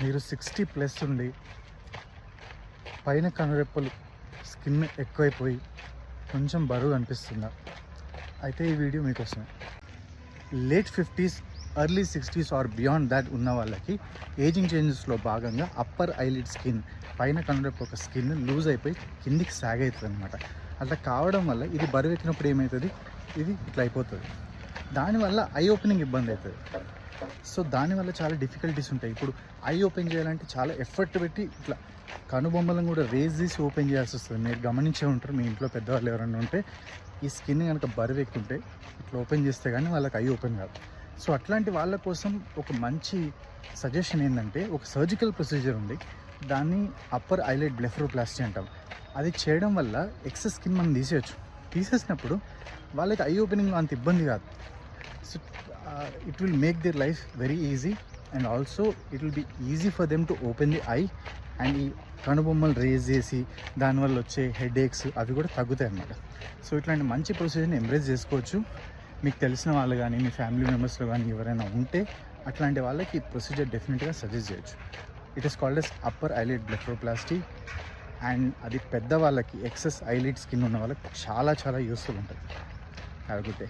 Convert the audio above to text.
మీరు 60+ ఉండి పైన కనురెప్పలు స్కిన్ ఎక్కువైపోయి కొంచెం బరువు అనిపిస్తుందా? అయితే ఈ వీడియో మీకోసమే. Late 50s early 60s or beyond that ఉన్న వాళ్ళకి ఏజింగ్ చేంజెస్లో భాగంగా అప్పర్ ఐలిడ్ స్కిన్ పైన కనురెప్ప ఒక స్కిన్ లూజ్ అయిపోయి కిందికి సాగ్ అవుతుంది అనమాట. అట్లా కావడం వల్ల ఇది బరువు ఎక్కినప్పుడు ఏమవుతుంది, ఇది ఇట్లా అయిపోతుంది. దానివల్ల ఐ ఓపెనింగ్ ఇబ్బంది అవుతుంది. సో దానివల్ల చాలా డిఫికల్టీస్ ఉంటాయి. ఇప్పుడు ఐ ఓపెన్ చేయాలంటే చాలా ఎఫర్ట్ పెట్టి ఇట్లా కనుబొమ్మలను కూడా రేజ్ చేసి ఓపెన్ చేయాల్సి వస్తుంది. మీరు గమనించే ఉంటారు, మీ ఇంట్లో పెద్దవాళ్ళు ఎవరైనా ఉంటే ఈ స్కిన్ కనుక బరువు ఎక్కుంటే ఇట్లా ఓపెన్ చేస్తే కానీ వాళ్ళకి ఐ ఓపెన్ కాదు. సో అట్లాంటి వాళ్ళ కోసం ఒక మంచి సజెషన్ ఏంటంటే, ఒక సర్జికల్ ప్రొసీజర్ ఉంది, దాన్ని అప్పర్ ఐలైడ్ బ్లెఫరోప్లాస్టీ అంటాం. అది చేయడం వల్ల ఎక్సెస్ స్కిన్ మనం తీసేసినప్పుడు వాళ్ళకి ఐ ఓపెనింగ్లో అంత ఇబ్బంది కాదు. So it will make their life very easy and also it will be easy for them to open the eye. And ఈ కనుబొమ్మలు రేజ్ చేసి దానివల్ల వచ్చే హెడేక్స్ అవి కూడా తగ్గుతాయి అన్నమాట. సో ఇట్లాంటి మంచి ప్రొసీజర్ని ఎంబ్రేస్ చేసుకోవచ్చు. మీకు తెలిసిన వాళ్ళు కానీ మీ ఫ్యామిలీ మెంబర్స్లో కానీ ఎవరైనా ఉంటే అట్లాంటి వాళ్ళకి ఈ ప్రొసీజర్ డెఫినెట్గా సజెస్ట్ చేయొచ్చు. It is called as upper eyelid blepharoplasty. And అది పెద్దవాళ్ళకి ఎక్సెస్ ఐలిడ్ స్కిన్ ఉన్న వాళ్ళకి చాలా చాలా యూస్ఫుల్ ఉంటుంది. Have a good day.